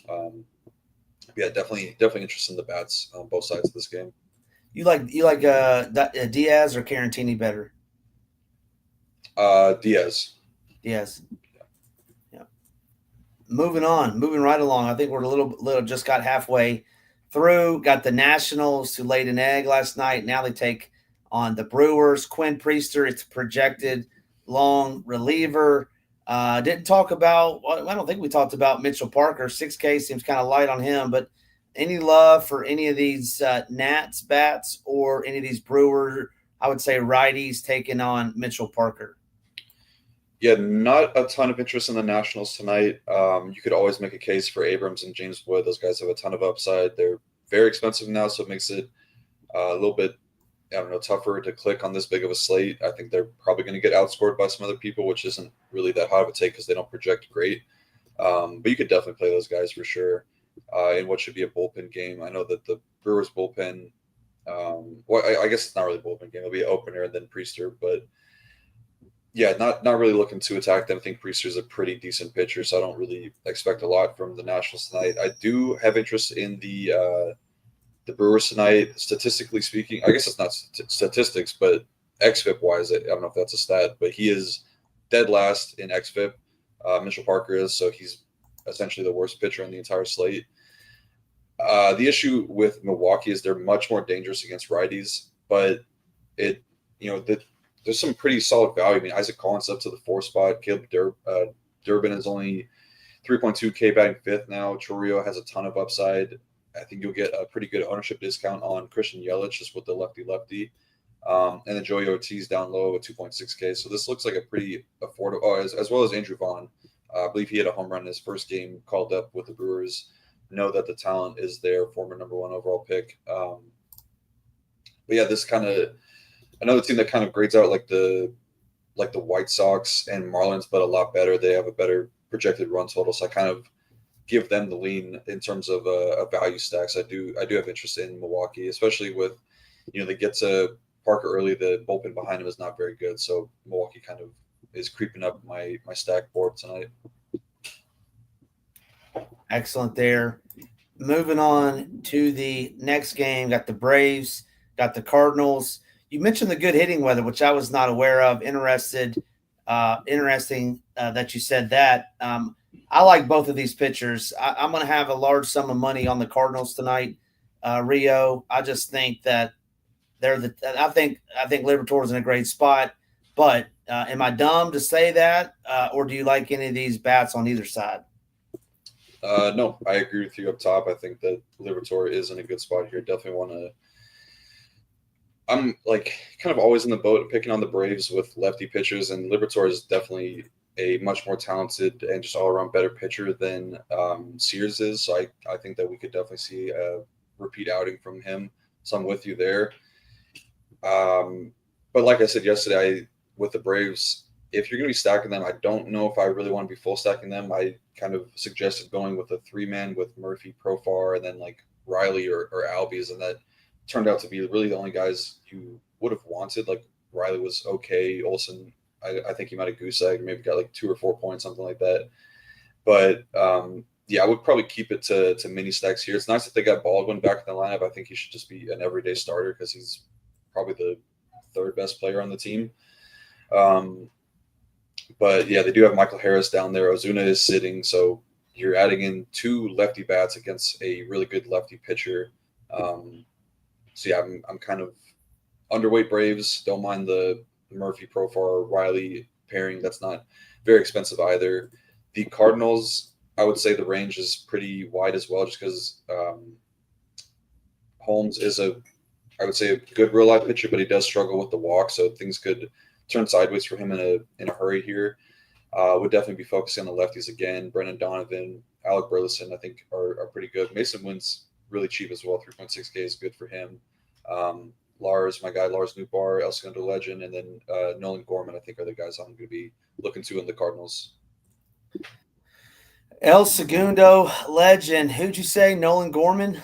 Yeah, definitely interested in the bats on both sides of this game. You like Diaz or Carantini better? Diaz. Yeah. Moving right along. I think we're a little just got halfway through. Got the Nationals who laid an egg last night. Now they take on the Brewers. Quinn Priester, it's a projected long reliever. Didn't talk about. I don't think we talked about Mitchell Parker. 6K seems kind of light on him. But any love for any of these Nats bats or any of these Brewers? I would say righties taking on Mitchell Parker. Yeah, not a ton of interest in the Nationals tonight. You could always make a case for Abrams and James Wood. Those guys have a ton of upside. They're very expensive now, so it makes it a little bit, I don't know, tougher to click on this big of a slate. I think they're probably going to get outscored by some other people, which isn't really that hot of a take because they don't project great. But you could definitely play those guys for sure in what should be a bullpen game. I know that the Brewers bullpen, I guess it's not really a bullpen game. It'll be an opener and then Priester, but yeah, not really looking to attack them. I think Priester's a pretty decent pitcher, so I don't really expect a lot from the Nationals tonight. I do have interest in the Brewers tonight. Statistically speaking, I guess it's not statistics, but xFIP wise, I don't know if that's a stat, but he is dead last in xFIP. Mitchell Parker is, so he's essentially the worst pitcher on the entire slate. The issue with Milwaukee is they're much more dangerous against righties, but there's some pretty solid value. I mean, Isaac Collins up to the 4 spot. Caleb Durbin is only 3.2K batting 5th now. Chourio has a ton of upside. I think you'll get a pretty good ownership discount on Christian Yelich just with the lefty. And then Joey Ortiz down low at 2.6K. So this looks like a pretty affordable, as well as Andrew Vaughn. I believe he had a home run in his first game called up with the Brewers. Know that the talent is there, former number 1 overall pick. But yeah, this kind of another team that kind of grades out like the White Sox and Marlins, but a lot better. They have a better projected run total, so I kind of give them the lean in terms of a value stacks. I do have interest in Milwaukee, especially with they get to Parker early. The bullpen behind him is not very good, so Milwaukee kind of is creeping up my stack board tonight. Excellent there. Moving on to the next game, got the Braves, got the Cardinals. You mentioned the good hitting weather, which I was not aware of. Interesting that you said that. I like both of these pitchers. I'm going to have a large sum of money on the Cardinals tonight. Rio, I just think that I think Liberatore is in a great spot. But am I dumb to say that, or do you like any of these bats on either side? No, I agree with you up top. I think that Liberatore is in a good spot here. Definitely want to. I'm like kind of always in the boat picking on the Braves with lefty pitchers, and Liberatore is definitely a much more talented and just all around better pitcher than Sears is. So I think that we could definitely see a repeat outing from him. So I'm with you there. But like I said yesterday, with the Braves, if you're going to be stacking them, I don't know if I really want to be full stacking them. I kind of suggested going with a 3-man with Murphy, Profar, and then like Riley or Albies, and that turned out to be really the only guys you would have wanted. Like Riley was okay. Olsen, I think he might have goose egged, maybe got like 2 or 4 points, something like that. But yeah, I would probably keep it to mini stacks here. It's nice that they got Baldwin back in the lineup. I think he should just be an everyday starter because he's probably the 3rd best player on the team. But yeah, they do have Michael Harris down there. Ozuna is sitting, so you're adding in 2 lefty bats against a really good lefty pitcher. So yeah, I'm kind of underweight Braves. Don't mind the Murphy, Profar, Riley pairing. That's not very expensive either. The Cardinals, I would say the range is pretty wide as well, just because Holmes is I would say a good real life pitcher, but he does struggle with the walk, so things could turn sideways for him in a hurry here. Would definitely be focusing on the lefties again. Brendan Donovan, Alec Burleson, I think are pretty good. Mason Wynn's really cheap as well. 3.6K is good for him. Lars Nootbaar, El Segundo Legend, and then Nolan Gorman, I think, are the guys I'm going to be looking to in the Cardinals. El Segundo Legend. Who'd you say? Nolan Gorman?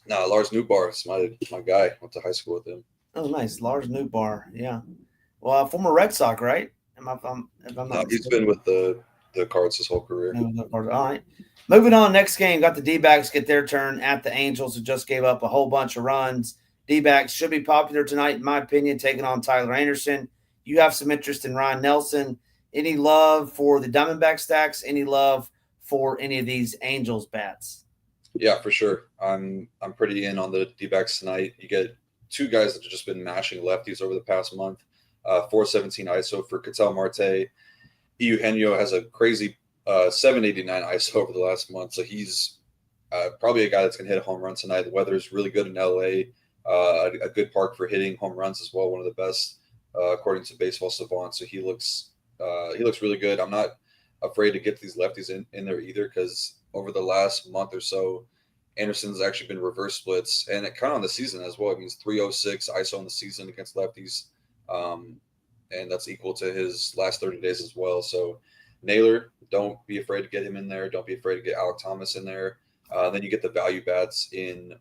No, Lars Nootbaar is my guy. Went to high school with him. Oh, nice. Lars Nootbaar. Yeah. Well, former Red Sox, right? If I'm not no, he's been with the Cards his whole career. All right. Moving on, next game, got the D-backs get their turn at the Angels, who just gave up a whole bunch of runs. D-backs should be popular tonight, in my opinion, taking on Tyler Anderson. You have some interest in Ryan Nelson. Any love for the Diamondback stacks? Any love for any of these Angels bats? Yeah, for sure. I'm pretty in on the D-backs tonight. You get 2 guys that have just been mashing lefties over the past month. 417 ISO for Ketel Marte. Eugenio has a crazy 789 ISO over the last month, so he's probably a guy that's going to hit a home run tonight. The weather is really good in LA. A good park for hitting home runs as well, one of the best according to Baseball Savant. So he looks He looks really good. I'm not afraid to get these lefties in there either, because over the last month or so, Anderson's actually been reverse splits, and it kind of on the season as well. It means 306 ISO in the season against lefties, and that's equal to his last 30 days as well. So Naylor, don't be afraid to get him in there. Don't be afraid to get Alec Thomas in there. Then you get the value bats in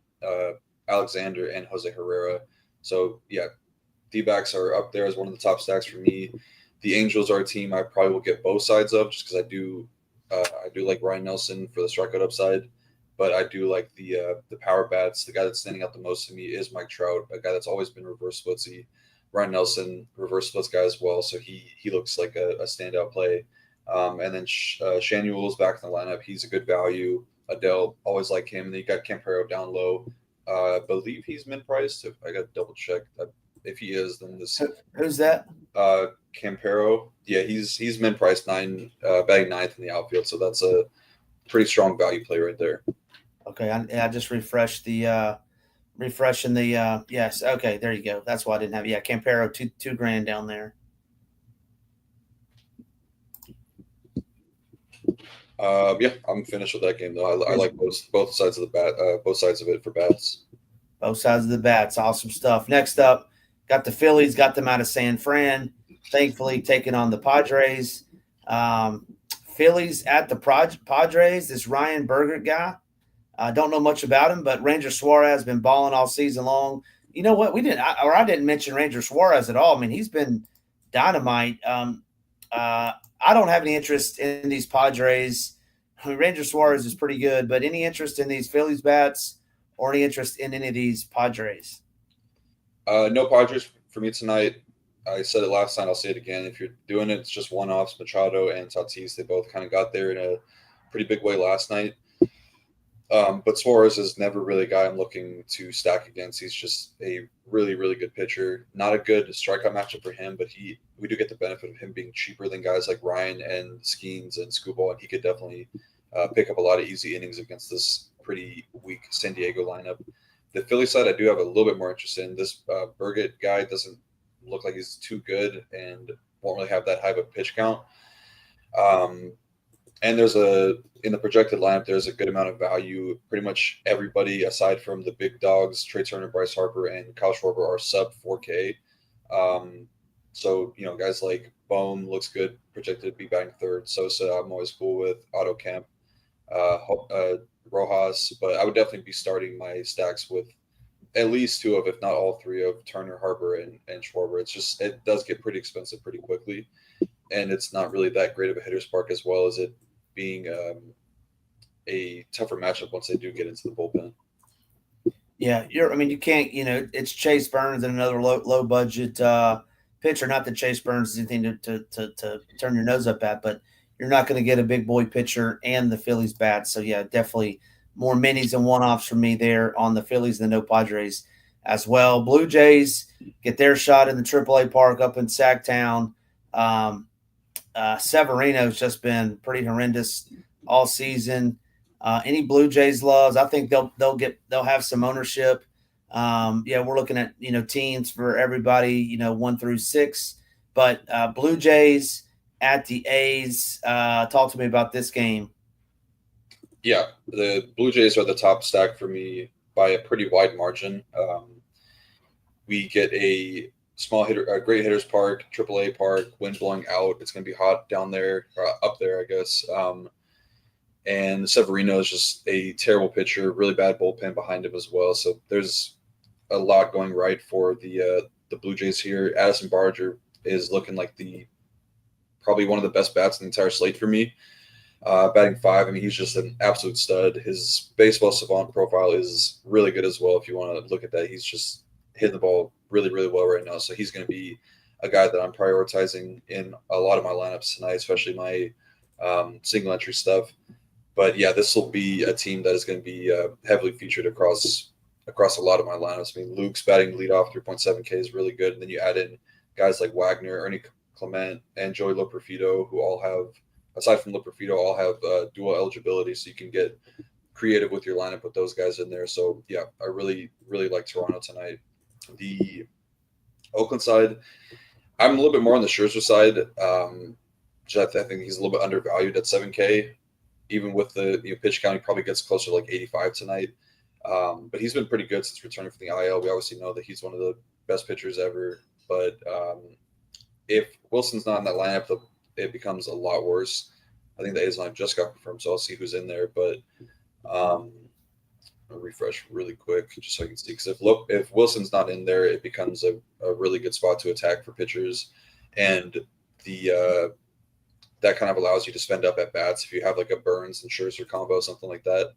Alexander and Jose Herrera. So yeah, D-backs are up there as one of the top stacks for me. The Angels are a team I probably will get both sides of, just because I do like Ryan Nelson for the strikeout upside, but I do like the power bats. The guy that's standing out the most to me is Mike Trout, a guy that's always been reverse splitsy. Ryan Nelson, reverse splits guy as well, so he looks like a standout play. And then Shanuel is back in the lineup. He's a good value. Adele, always like him. And then you got Campero down low. I believe he's min-priced. I got to double check. If he is, then this. Who's that? Campero. Yeah, he's min-priced batting ninth in the outfield. So that's a pretty strong value play right there. Okay, I just refreshed the yes. Okay, there you go. That's why I didn't have. Yeah, Campero $2,000 down there. Yeah, I'm finished with that game though. I like both sides of the bat, both sides of it for bats. Both sides of the bats, awesome stuff. Next up, got the Phillies, got them out of San Fran. Thankfully, taking on the Padres. Phillies at the Padres. This Ryan Berger guy. I don't know much about him, but Ranger Suarez has been balling all season long. You know what? I didn't mention Ranger Suarez at all. I mean, he's been dynamite. I don't have any interest in these Padres. I mean, Ranger Suarez is pretty good, but any interest in these Phillies bats or any interest in any of these Padres? No Padres for me tonight. I said it last night. I'll say it again. If you're doing it, it's just one-offs. Machado and Tatis, they both kind of got there in a pretty big way last night. But Suarez is never really a guy I'm looking to stack against. He's just a really, really good pitcher. Not a good strikeout matchup for him, but we do get the benefit of him being cheaper than guys like Ryan and Skeens and Scuball, and he could definitely pick up a lot of easy innings against this pretty weak San Diego lineup. The Philly side, I do have a little bit more interest in. This Burgett guy doesn't look like he's too good and won't really have that high of a pitch count. And in the projected lineup, there's a good amount of value. Pretty much everybody, aside from the big dogs, Trey Turner, Bryce Harper, and Kyle Schwarber, are sub 4K. So, guys like Bohm looks good, projected to be batting third. Sosa, I'm always cool with. Otto Kemp, Rojas. But I would definitely be starting my stacks with at least two of, if not all three of, Turner, Harper, and Schwarber. It does get pretty expensive pretty quickly. And it's not really that great of a hitter's park, as well as it being a tougher matchup once they do get into the bullpen. Yeah, you can't, it's Chase Burns and another low budget pitcher. Not that Chase Burns is anything to turn your nose up at, but you're not going to get a big boy pitcher and the Phillies bats. So yeah, definitely more minis and one-offs for me there on the Phillies than no Padres as well. Blue Jays get their shot in the AAA park up in Sacktown. Severino's just been pretty horrendous all season. Any Blue Jays loves, I think they'll have some ownership. We're looking at teens for everybody, 1 through 6. But Blue Jays at the A's. Talk to me about this game. Yeah, the Blue Jays are the top stack for me by a pretty wide margin. We get a great hitters park, AAA park, wind blowing out. It's going to be hot down there, up there, I guess. And Severino is just a terrible pitcher, really bad bullpen behind him as well. So there's a lot going right for the Blue Jays here. Addison Barger is looking like probably one of the best bats in the entire slate for me. Batting 5, I mean, he's just an absolute stud. His baseball savant profile is really good as well. If you want to look at that, he's just hitting the ball really, really well right now. So he's going to be a guy that I'm prioritizing in a lot of my lineups tonight, especially my single entry stuff. But yeah, this will be a team that is going to be heavily featured across a lot of my lineups. I mean, Luke's batting leadoff 3.7K is really good. And then you add in guys like Wagner, Ernie Clement, and Joey Loperfido, who all have, aside from Loperfido, all have dual eligibility. So you can get creative with your lineup with those guys in there. So yeah, I really, really like Toronto tonight. The Oakland side, I'm a little bit more on the Scherzer side. I think he's a little bit undervalued at 7K. Even with the pitch count, he probably gets closer to like 85 tonight. But he's been pretty good since returning from the IL. We obviously know that he's one of the best pitchers ever. But if Wilson's not in that lineup, it becomes a lot worse. I think the A's lineup just got confirmed, so I'll see who's in there. But I'll refresh really quick just so I can see. Because if Wilson's not in there, it becomes a really good spot to attack for pitchers. And that kind of allows you to spend up at bats if you have like a Burns and Scherzer combo, something like that.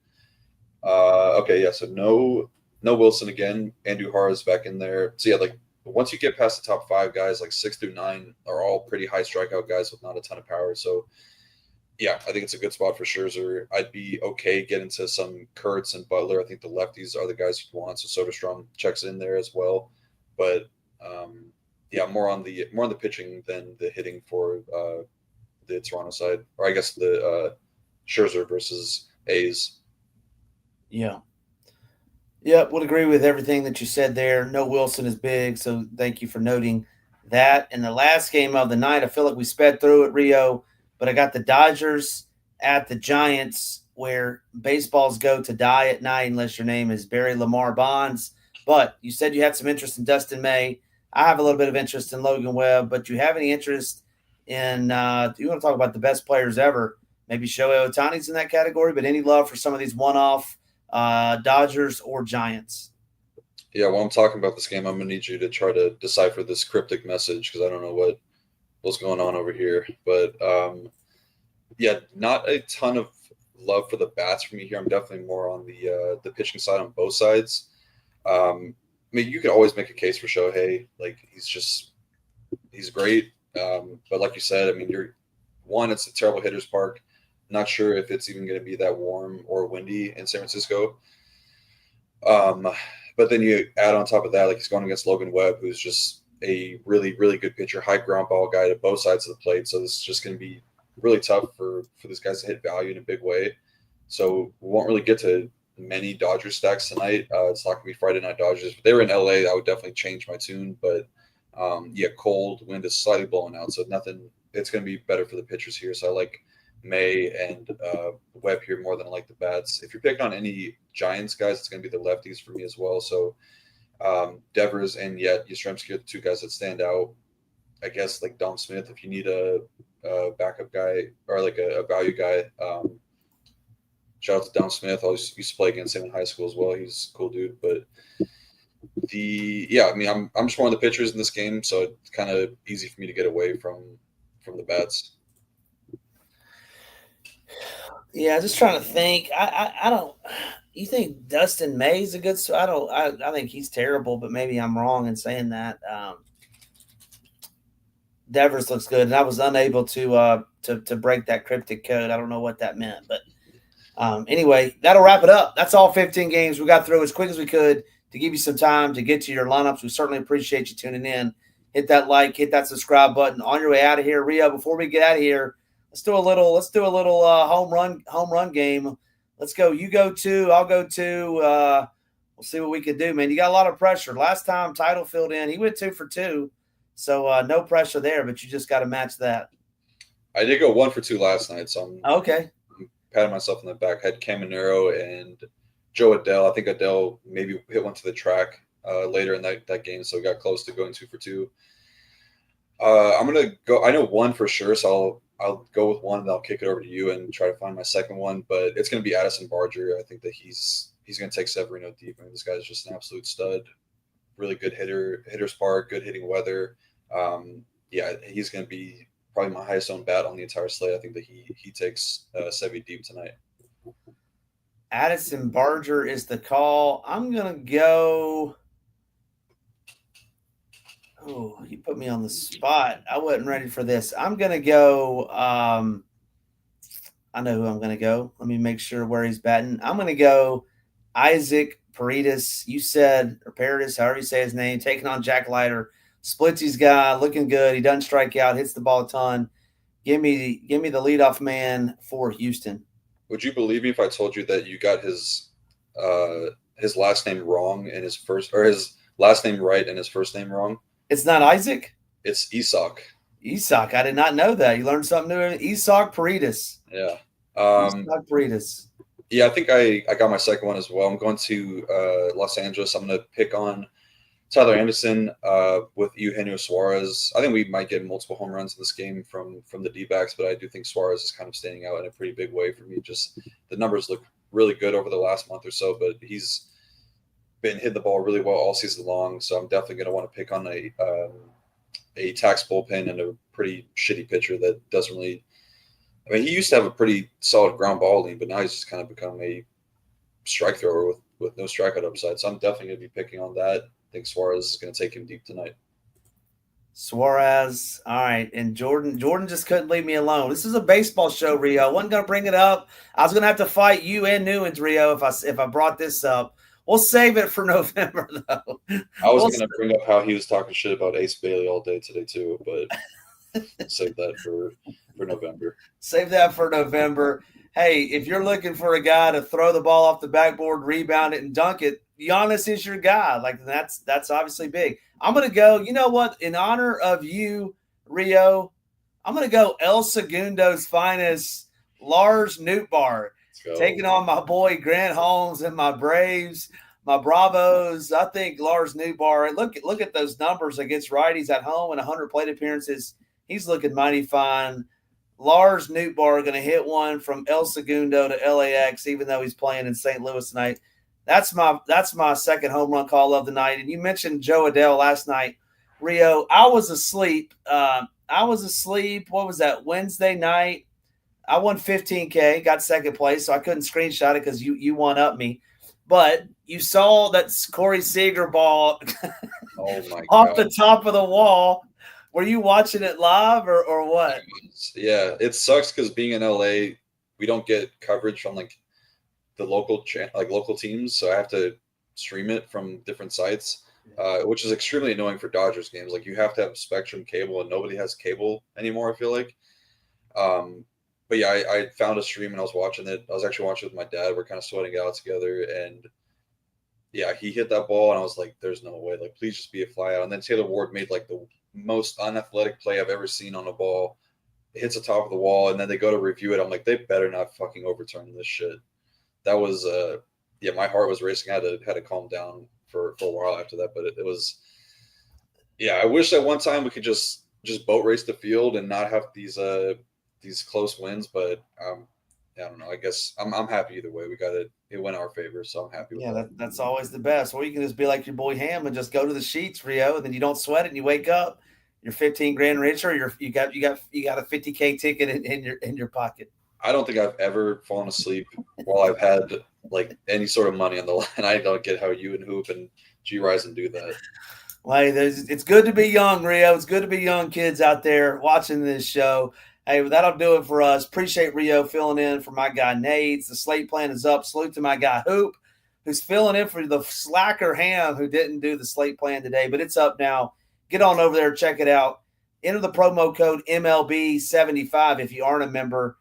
Okay, yeah, so no Wilson again. Andujar is back in there. So yeah, like once you get past the top 5 guys, like 6 through 9 are all pretty high strikeout guys with not a ton of power. So yeah, I think it's a good spot for Scherzer. I'd be okay getting to some Kurtz and Butler. I think the lefties are the guys you want. So Soderstrom checks in there as well. But yeah, more on the pitching than the hitting for the Toronto side, or I guess the Scherzer versus A's. Yeah. Yep, would agree with everything that you said there. No Wilson is big, so thank you for noting that. In the last game of the night, I feel like we sped through it, Rio, but I got the Dodgers at the Giants, where baseballs go to die at night unless your name is Barry Lamar Bonds. But you said you had some interest in Dustin May. I have a little bit of interest in Logan Webb, but do you have any interest in you want to talk about the best players ever? Maybe Shohei Ohtani's in that category, but any love for some of these one-off Dodgers or Giants? Yeah, while I'm talking about this game, I'm going to need you to try to decipher this cryptic message because I don't know what's going on over here. But yeah, not a ton of love for the bats for me here. I'm definitely more on the pitching side on both sides. I mean, you could always make a case for Shohei. Like, he's great. But like you said, I mean, it's a terrible hitter's park. Not sure if it's even going to be that warm or windy in San Francisco. But then you add on top of that, like he's going against Logan Webb, who's just a really, really good pitcher, high ground ball guy to both sides of the plate. So this is just going to be really tough for these guys to hit value in a big way. So we won't really get to many Dodgers stacks tonight. It's not going to be Friday Night Dodgers. If they were in LA, I would definitely change my tune. But yeah, cold, wind is slightly blowing out. So nothing, it's going to be better for the pitchers here. So I like May and Webb here more than I like the bats. If you're picking on any Giants guys, it's going to be the lefties for me as well. So Devers and Yastrzemski are the 2 guys that stand out. I guess like Dom Smith, if you need a backup guy or like a value guy. Shout out to Dom Smith. I used to play against him in high school as well. He's a cool dude. But I mean, I'm just one of the pitchers in this game, so it's kind of easy for me to get away from the bats. Yeah, just trying to think. I don't. You think Dustin May's a good? I think he's terrible, but maybe I'm wrong in saying that. Devers looks good, and I was unable to break that cryptic code. I don't know what that meant, but anyway, that'll wrap it up. That's all 15 games we got through as quick as we could to give you some time to get to your lineups. We certainly appreciate you tuning in. Hit that like, hit that subscribe button. On your way out of here, Rio. Before we get out of here, let's do a little home run game. Let's go. You go 2, I'll go 2. We'll see what we can do, man. You got a lot of pressure. Last time Title filled in, he went 2 for 2. So no pressure there, but you just got to match that. I did go 1 for 2 last night, so I'm patting myself on the back. Had Caminero and Joe Adele. I think Adele maybe hit one to the track later in that game, so we got close to going 2 for 2. I'm gonna go. I know 1 for sure, so I'll go with 1, and I'll kick it over to you and try to find my second one. But it's gonna be Addison Barger. I think that he's gonna take Severino deep. I mean, this guy's just an absolute stud. Really good hitter's park, good hitting weather. Yeah, he's gonna be probably my highest owned bat on the entire slate. I think that he takes Sevy deep tonight. Addison Barger is the call. I'm gonna go. Oh, you put me on the spot. I wasn't ready for this. I'm going to go. I know who I'm going to go. Let me make sure where he's batting. I'm going to go Isaac Paredes. You said, or Paredes, however you say his name, taking on Jack Leiter. Splits his guy, looking good. He doesn't strike out, hits the ball a ton. Give me the leadoff man for Houston. Would you believe me if I told you that you got his last name wrong and his last name right and his first name wrong? It's not Isaac? It's Isak. Isak, I did not know that. You learned something new. Isak Paredes. Yeah. Isak Paredes. Yeah, I think I got my second one as well. I'm going to Los Angeles. I'm going to pick on Tyler Anderson with Eugenio Suarez. I think we might get multiple home runs in this game from the D-backs, but I do think Suarez is kind of standing out in a pretty big way for me. Just the numbers look really good over the last month or so, but he's been hitting the ball really well all season long. So I'm definitely going to want to pick on a tax bullpen and a pretty shitty pitcher that doesn't really. I mean, he used to have a pretty solid ground ball lead, but now he's just kind of become a strike thrower with no strikeout upside. So I'm definitely going to be picking on that. I think Suarez is going to take him deep tonight. Suarez. All right. And Jordan just couldn't leave me alone. This is a baseball show, Rio. I wasn't going to bring it up. I was going to have to fight you and Newens, Rio, if I brought this up. We'll save it for November, though. I was going to bring up how he was talking shit about Ace Bailey all day today, too, but save that for November. Save that for November. Hey, if you're looking for a guy to throw the ball off the backboard, rebound it, and dunk it, Giannis is your guy. Like that's obviously big. I'm gonna go. You know what? In honor of you, Rio, I'm gonna go El Segundo's finest, Lars Nootbaar, taking on my boy Grant Holmes and my Braves, my Bravos. I think Lars Nootbaar. Look at those numbers against righties at home and 100 plate appearances. He's looking mighty fine. Lars Nootbaar going to hit one from El Segundo to LAX, even though he's playing in St. Louis tonight. That's my second home run call of the night. And you mentioned Joe Adell last night, Rio. I was asleep. What was that? Wednesday night. I won $15K, got second place, so I couldn't screenshot it because you one up me. But you saw that Corey Seager ball off the top of the wall. Were you watching it live or what? Yeah, it sucks because being in LA, we don't get coverage from like the local teams, so I have to stream it from different sites, which is extremely annoying for Dodgers games. Like you have to have Spectrum cable, and nobody has cable anymore. I feel like, but yeah, I found a stream and I was watching it. I was actually watching it with my dad. We're kind of sweating it out together, and yeah, he hit that ball, and I was like, "There's no way! Like, please just be a fly out." And then Taylor Ward made like the most unathletic play I've ever seen on a ball. It hits the top of the wall, and then they go to review it. I'm like, they better not fucking overturn this shit. That was my heart was racing. I had to calm down for a while after that, but it was I wish at one time we could just boat race the field and not have these close wins, but I don't know. I guess I'm happy either way. It went our favor, so I'm happy with that. That's always the best. Or you can just be like your boy Ham and just go to the sheets, Rio, and then you don't sweat it and you wake up, you're 15 grand richer, you got a $50K ticket in your pocket. I don't think I've ever fallen asleep while I've had like any sort of money on the line. I don't get how you and Hoop and G Ryzen do that. Well, it's good to be young, Rio. It's good to be young kids out there watching this show. Hey, that'll do it for us. Appreciate Rio filling in for my guy Nate. The slate plan is up. Salute to my guy Hoop, who's filling in for the slacker Ham who didn't do the slate plan today, but it's up now. Get on over there, check it out. Enter the promo code MLB75 if you aren't a member.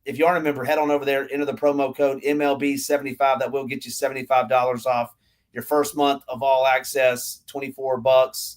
If you aren't a member, head on over there, enter the promo code MLB75. That will get you $75 off your first month of all access, $24.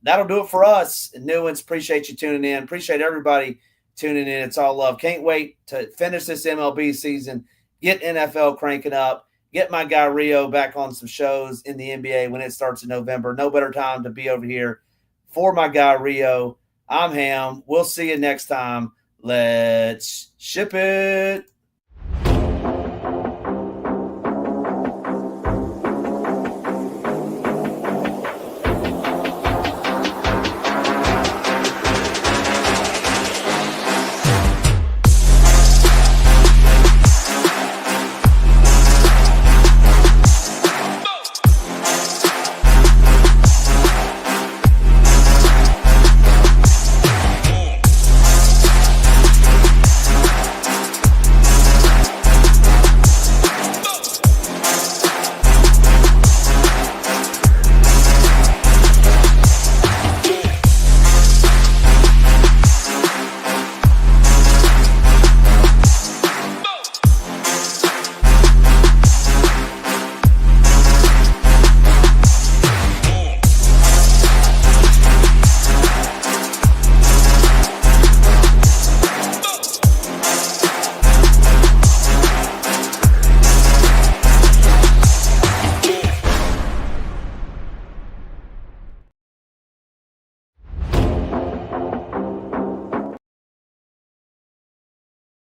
That'll do it for us. And Newens, appreciate you tuning in. Appreciate everybody tuning in. It's all love. Can't wait to finish this MLB season, get NFL cranking up, get my guy Rio back on some shows in the NBA when it starts in November. No better time to be over here for my guy Rio. I'm Ham. We'll see you next time. Let's ship it.